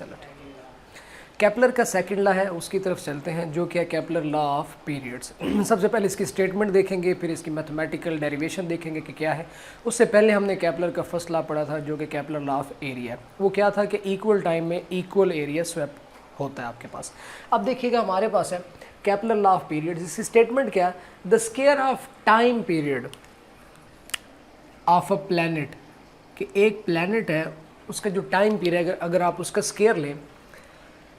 चलो ठीक है। केपलर का सेकंड लॉ है, उसकी तरफ चलते हैं, जो कि है केपलर लॉ ऑफ पीरियड्स। सबसे पहले इसकी स्टेटमेंट देखेंगे, फिर इसकी मैथमेटिकल डेरिवेशन देखेंगे कि क्या है। उससे पहले हमने केपलर का फर्स्ट लॉ पढ़ा था, जो कि केपलर लॉ ऑफ एरिया। वो क्या था कि इक्वल टाइम में इक्वल एरिया स्वैप होता है आपके पास। अब देखिएगा हमारे पास है केपलर लॉ ऑफ पीरियड्स। इसकी स्टेटमेंट क्या है, the square of time period of a planet, कि एक प्लैनेट है उसका जो टाइम पीरियड अगर आप उसका स्क्वायर लें,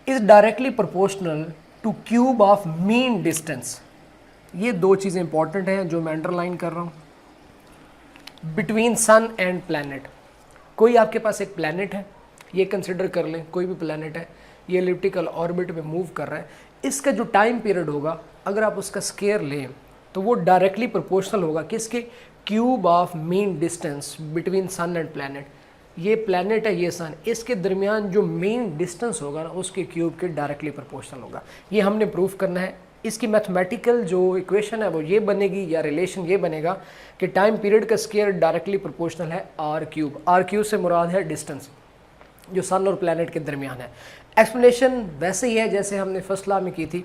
is directly proportional two cube of mean distance. ये दो चीज़ें इंपॉर्टेंट हैं जो मैं अंडरलाइन कर रहा हूँ। बिटवीन सन एंड प्लैनेट, कोई आपके पास एक प्लैनेट है, ये कंसिडर कर लें, कोई भी प्लैनेट है, ये एलिप्टिकल ऑर्बिट में मूव कर रहा है। इसका जो टाइम पीरियड होगा अगर आप उसका स्क्वायर लें तो वो डायरेक्टली प्रोपोर्शनल होगा किसके, cube of mean distance between sun and planet. ये प्लैनेट है, ये सन, इसके दरमियान जो मेन डिस्टेंस होगा ना उसके क्यूब के डायरेक्टली प्रोपोर्शनल होगा। ये हमने प्रूफ करना है। इसकी मैथमेटिकल जो इक्वेशन है वो ये बनेगी, या रिलेशन ये बनेगा कि टाइम पीरियड का स्क्वायर डायरेक्टली प्रोपोर्शनल है आर क्यूब। आर क्यूब से मुराद है डिस्टेंस जो सन और प्लैनेट के दरमियान है। एक्सप्लेनेशन वैसे ही है जैसे हमने फर्स्ट लॉ में की थी।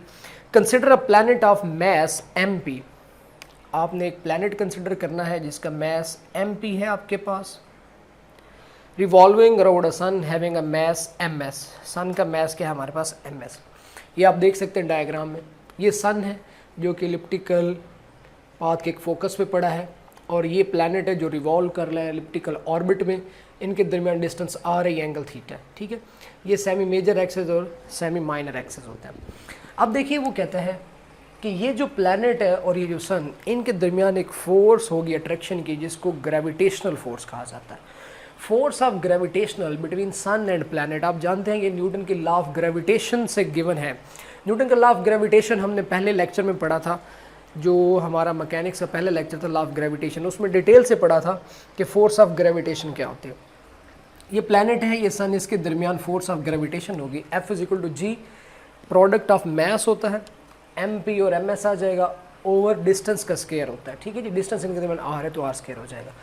Consider a planet of mass MP। आपने एक प्लैनेट कंसिडर करना है जिसका मैस MP है आपके पास, revolving around a sun having a mass MS। Sun का मैस क्या है हमारे पास, MS। ये आप देख सकते हैं डायग्राम में, ये सन है जो कि एलिप्टिकल पाथ के एक फोकस पे पड़ा है, और ये प्लैनेट है जो रिवॉल्व कर रहा है एलिप्टिकल ऑर्बिट में। इनके दरमियान डिस्टेंस R है, एंगल थीटा है, ठीक है। ये सेमी मेजर एक्सेस और सेमी माइनर एक्सेस होता है। अब देखिए वो कहता है कि ये जो प्लैनेट है और ये जो सन, इनके दरमियान एक फोर्स होगी अट्रैक्शन की, जिसको ग्रेविटेशनल फोर्स कहा जाता है। Force of gravitational between sun and planet, आप जानते हैं कि न्यूटन की लॉ ऑफ ग्रेविटेशन से गिवन है। न्यूटन का लॉ ऑफ ग्रेविटेशन हमने पहले लेक्चर में पढ़ा था, जो हमारा मैकेनिक्स का पहला लेक्चर था लॉ ऑफ ग्रेविटेशन, उसमें डिटेल से पढ़ा था कि फोर्स ऑफ ग्रेविटेशन क्या होती है। ये प्लैनेट है, ये सन, इसके दरमियान फोर्स ऑफ ग्रेविटेशन होगी F = G, product of mass होता है, MP और MS आ जाएगा, ओवर डिस्टेंस का स्क्वायर होता है, ठीक है जी। डिस्टेंस इनके दरमियान R है तो R स्क्वायर हो जाएगा।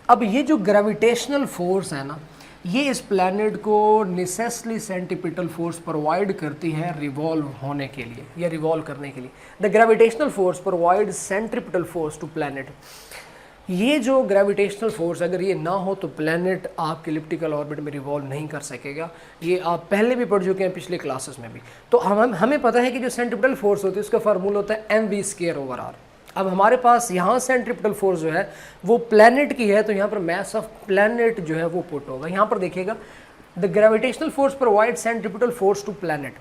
अब ये जो ग्रेविटेशनल फोर्स है ना, ये इस प्लैनेट को नेसेसरी सेंट्रीपिटल फोर्स प्रोवाइड करती है रिवॉल्व होने के लिए या रिवॉल्व करने के लिए। The gravitational force provide centripetal force to planet. ये जो ग्रेविटेशनल फोर्स अगर ये ना हो तो प्लैनेट आपके एलिप्टिकल ऑर्बिट में रिवॉल्व नहीं कर सकेगा। ये आप पहले भी पढ़ चुके हैं पिछले क्लासेस में भी। तो हमें पता है कि जो सेंट्रीपिटल फोर्स होती है उसका फार्मूला होता है mv²/r। अब हमारे पास यहाँ सेंट्रीपिटल फोर्स जो है वो प्लैनेट की है, तो यहाँ पर मैस ऑफ प्लैनेट जो है वो पुट होगा। यहाँ पर देखिएगा, the gravitational force provide centripetal force to planet.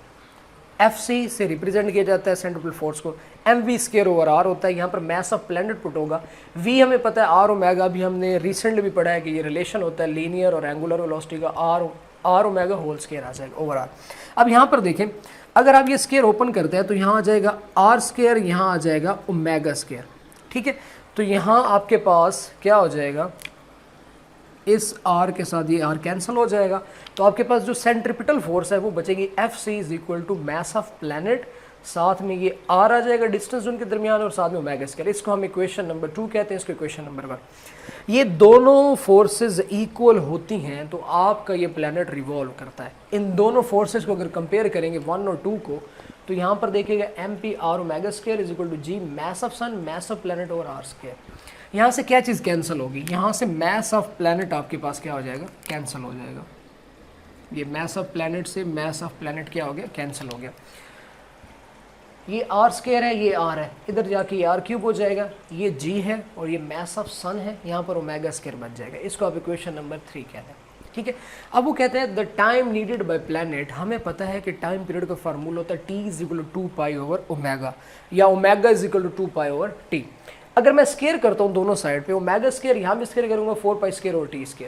FC से रिप्रेजेंट किया जाता है सेंट्रीपिटल फोर्स को, mv²/r होता है। यहाँ पर मैस ऑफ प्लैनेट पुट होगा। V हमें पता है R ओमेगा, भी हमने रिसेंटली भी पढ़ा है कि ये रिलेशन होता है लीनियर और एंगुलर वेलोसिटी का, R ओमेगा होल स्क्वायर आ जाएगा ओवर R। अब यहाँ पर देखें, अगर आप ये स्क्वायर ओपन करते हैं तो यहाँ आ जाएगा R², यहाँ आ जाएगा ओमेगा², ठीक है। तो यहाँ आपके पास क्या हो जाएगा, इस R के साथ ये R कैंसिल हो जाएगा, तो आपके पास जो सेंट्रीपिटल फोर्स है वो बचेगी FC = मैस ऑफ प्लैनेट, साथ में ये R आ जाएगा डिस्टेंस उनके दरमियान, और साथ में ओमेगा²। इसको हम इक्वेशन नंबर 2 कहते हैं, इसको इक्वेशन नंबर 1। ये दोनों फोर्सेस इक्वल होती हैं तो आपका ये प्लैनेट रिवॉल्व करता है। इन दोनों फोर्सेस को अगर कंपेयर करेंगे 1 और 2 को, तो यहाँ पर देखिएगा MP R omega = G mass of sun, mass of planet और R²। यहाँ से क्या चीज़ कैंसिल होगी, यहाँ से मैस ऑफ प्लैनेट आपके पास क्या हो जाएगा, कैंसिल हो जाएगा। ये मैस ऑफ प्लैनेट से मैस ऑफ प्लैनेट क्या हो गया, कैंसिल हो गया। ये R² है, ये R है, इधर जाके ये R³ हो जाएगा, ये G है और ये मैस ऑफ सन है, यहाँ पर ओमेगा² बच जाएगा। इसको आप इक्वेशन नंबर 3 कहते हैं, ठीक है। अब वो कहते हैं the time needed bye planet. हमें पता है कि टाइम पीरियड का फार्मूला होता है T = 2π/ω, या ω = 2π/T। अगर मैं स्क्वायर करता हूँ दोनों साइड पे, ओमेगा², यहाँ भी स्क्वायर करूँगा 4π² और T²,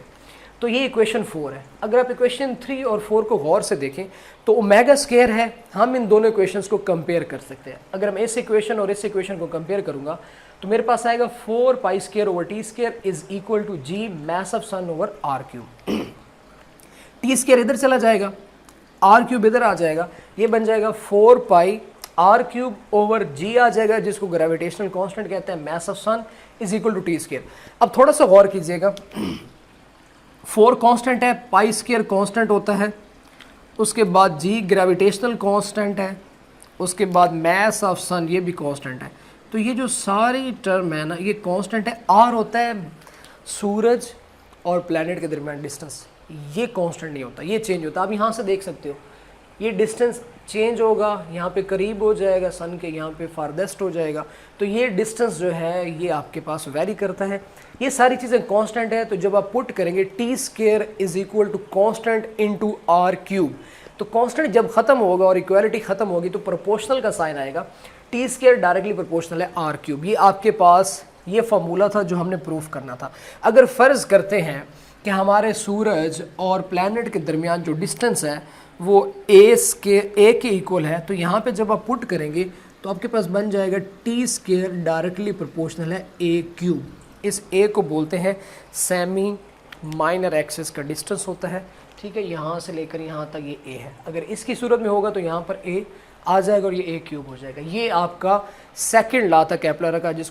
तो ये इक्वेशन 4 है। अगर आप इक्वेशन 3 और 4 को गौर से देखें तो ओमेगा² है, हम इन दोनों इक्वेशंस को कंपेयर कर सकते हैं। अगर मैं इस इक्वेशन और इस इक्वेशन को कंपेयर करूँगा तो मेरे पास आएगा 4π² / T² = G mass of sun over R³। T² इधर चला जाएगा, R³ इधर आ जाएगा, ये बन जाएगा 4π R³ ओवर G आ जाएगा, जिसको ग्रेविटेशनल कांस्टेंट कहते हैं, मैस ऑफ सन = T²। अब थोड़ा सा गौर कीजिएगा, 4 कांस्टेंट है, π² कांस्टेंट होता है, उसके बाद जी ग्रेविटेशनल कांस्टेंट है, उसके बाद मैस ऑफ सन ये भी कांस्टेंट है। तो ये जो सारी टर्म है ना ये कांस्टेंट है। आर होता है सूरज और प्लैनेट के दरमियान डिस्टेंस, ये कांस्टेंट नहीं होता, ये चेंज होता है। आप यहाँ से देख सकते हो ये डिस्टेंस चेंज होगा, यहाँ पे करीब हो जाएगा सन के, यहाँ पे फारदेस्ट हो जाएगा। तो ये डिस्टेंस जो है ये आपके पास वेरी करता है। ये सारी चीज़ें कांस्टेंट है। तो जब आप पुट करेंगे T square is equal to constant into R cube, तो कांस्टेंट जब खत्म होगा और इक्वालिटी खत्म होगी तो प्रोपोर्शनल का साइन आएगा। टी स्क्वायर डायरेक्टली प्रोपोर्शनल है आर क्यूब। ये आपके पास ये फॉर्मूला था जो हमने प्रूफ करना था। अगर फ़र्ज़ करते हैं कि हमारे सूरज और प्लैनेट के दरमियान जो डिस्टेंस है वो ए के इक्वल है, तो यहाँ पे जब आप पुट करेंगे तो आपके पास बन जाएगा टी स्क्वायर डायरेक्टली प्रोपोर्शनल है ए क्यूब। इस ए को बोलते हैं सेमी माइनर एक्सिस का डिस्टेंस होता है, ठीक है। यहाँ से लेकर यहाँ तक ये ए है। अगर इसकी सूरत में होगा तो यहाँ पर ए आ जाएगा और ये ए क्यूब हो जाएगा। ये आपका सेकंड लॉ था केपलर का, जिस